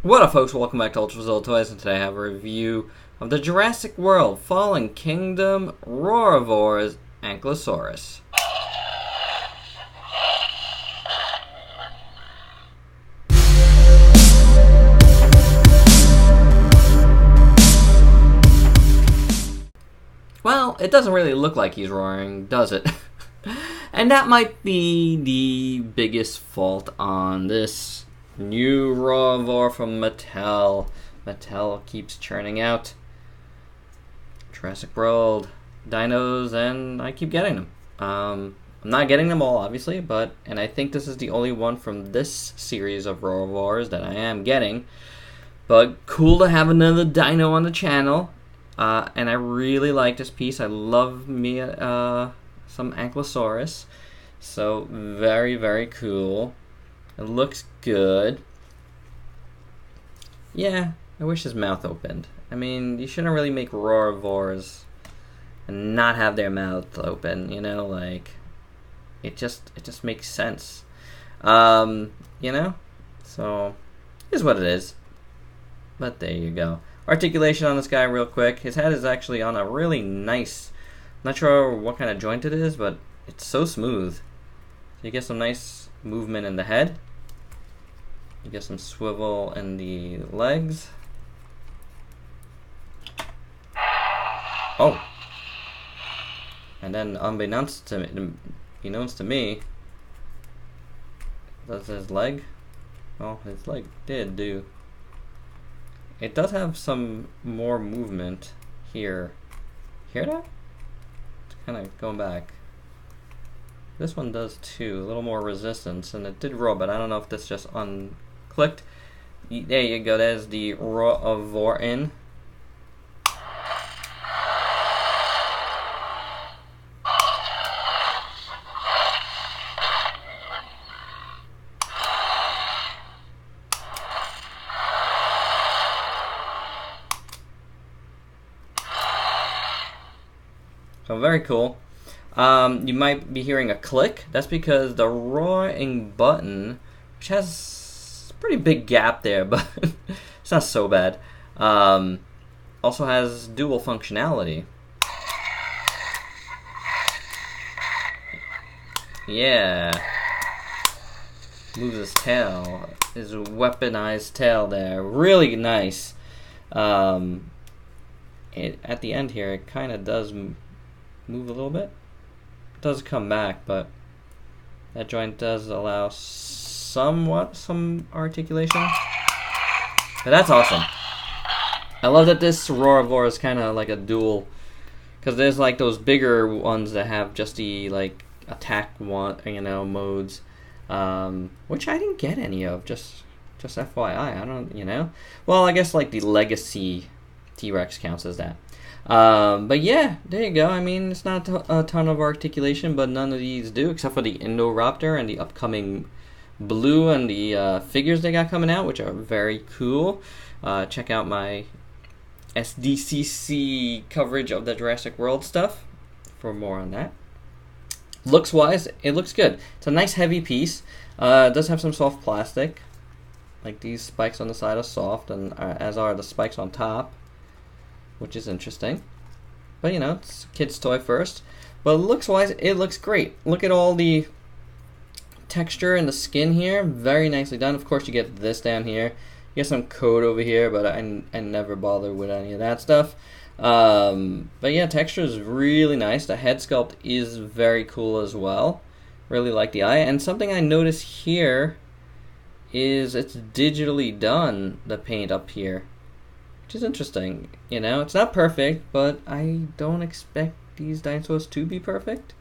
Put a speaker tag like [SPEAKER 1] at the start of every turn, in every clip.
[SPEAKER 1] What up, folks? Welcome back to Ultrazilla Toys, and today I have a review of the Jurassic World Fallen Kingdom Roarivores Ankylosaurus. Well, it doesn't really look like he's roaring, does it? And that might be the biggest fault on this new Roarivore from Mattel. Mattel keeps churning out Jurassic World dinos, and I keep getting them. I'm not getting them all, obviously, and I think this is the only one from this series of Roarivores that I am getting. But cool to have another dino on the channel, and I really like this piece. I love me some Ankylosaurus, so very, very cool. It looks good. Yeah, I wish his mouth opened. I mean, you shouldn't really make Roarivores and not have their mouth open, you know, like it just makes sense. You know? So here's what it is. But there you go. Articulation on this guy real quick. His head is actually on a really nice, not sure what kind of joint it is, but it's so smooth. So you get some nice movement in the head. You get some swivel in the legs. Oh. And then unbeknownst to me, does his leg? Well, his leg did do. It does have some more movement here. Hear that? It's kind of going back. This one does too, a little more resistance, and it did roll, but I don't know if this just unclicked. There you go, there's the Roarivore in. So very cool. You might be hearing a click. That's because the roaring button, which has a pretty big gap there, but it's not so bad, also has dual functionality. Yeah. Moves his tail. His weaponized tail there. Really nice. At the end here, it kind of does move a little bit. It does come back, but that joint does allow some articulation. But that's awesome. I love that this Roarivore is kind of like a dual, because there's like those bigger ones that have just the like attack one, modes, which I didn't get any of. Just FYI, I don't, Well, I guess like the Legacy T-Rex counts as that. But yeah, there you go. I mean, it's not a ton of articulation, but none of these do, except for the Indoraptor and the upcoming Blue and the figures they got coming out, which are very cool. Check out my SDCC coverage of the Jurassic World stuff for more on that. Looks-wise, it looks good. It's a nice heavy piece. It does have some soft plastic. Like these spikes on the side are soft, and as are the spikes on top, which is interesting. But it's a kid's toy first. But looks-wise, it looks great. Look at all the texture and the skin here. Very nicely done. Of course, you get this down here. You get some coat over here, but I never bother with any of that stuff. But yeah, texture is really nice. The head sculpt is very cool as well. Really like the eye. And something I noticed here is it's digitally done, the paint up here, which is interesting. It's not perfect, but I don't expect these dinosaurs to be perfect.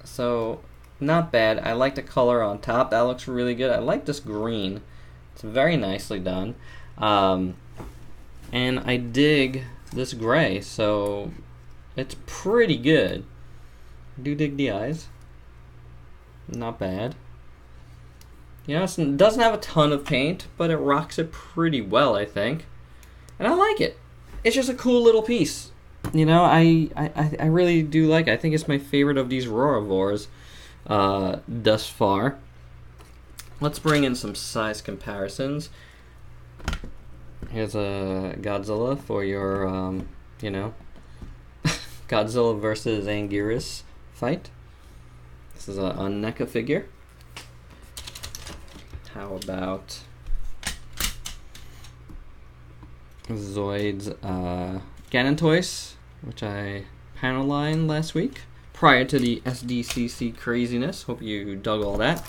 [SPEAKER 1] So, not bad. I like the color on top. That looks really good. I like this green. It's very nicely done. And I dig this gray, so it's pretty good. I do dig the eyes. Not bad. It doesn't have a ton of paint, but it rocks it pretty well, I think. And I like it. It's just a cool little piece. I really do like it. I think it's my favorite of these Roarivores thus far. let's bring in some size comparisons. Here's a Godzilla for your, you know, Godzilla versus Anguirus fight. This is a NECA figure. How about Zoid's Ganon Toys, which I panel lined last week prior to the SDCC craziness. Hope you dug all that.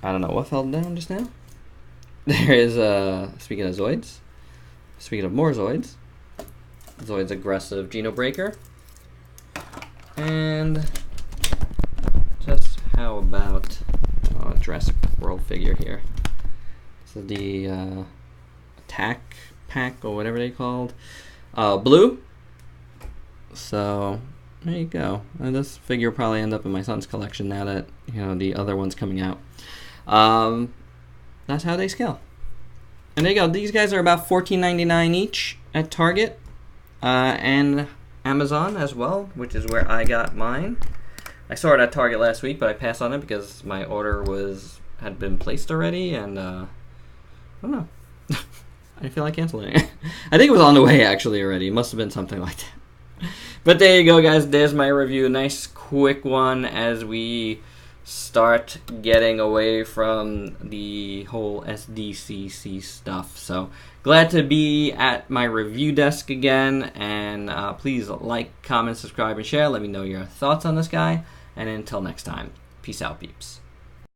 [SPEAKER 1] I don't know what fell down just now. There is, speaking of Zoids, speaking of more Zoids, Zoid's aggressive Geno Breaker. And just how about a Jurassic World figure here. This is the attack pack or whatever they called. Blue. So there you go. And this figure will probably end up in my son's collection now that, you know, the other one's coming out. That's how they scale. And there you go. These guys are about $14.99 each at Target and Amazon as well, which is where I got mine. I saw it at Target last week, but I passed on it because my order had been placed already, and I don't know. I didn't feel like canceling it. I think it was on the way actually already. It must have been something like that. But there you go, guys. There's my review. Nice quick one as we start getting away from the whole SDCC stuff. So glad to be at my review desk again, and please like, comment, subscribe, and share. Let me know your thoughts on this guy, and until next time, peace out, peeps.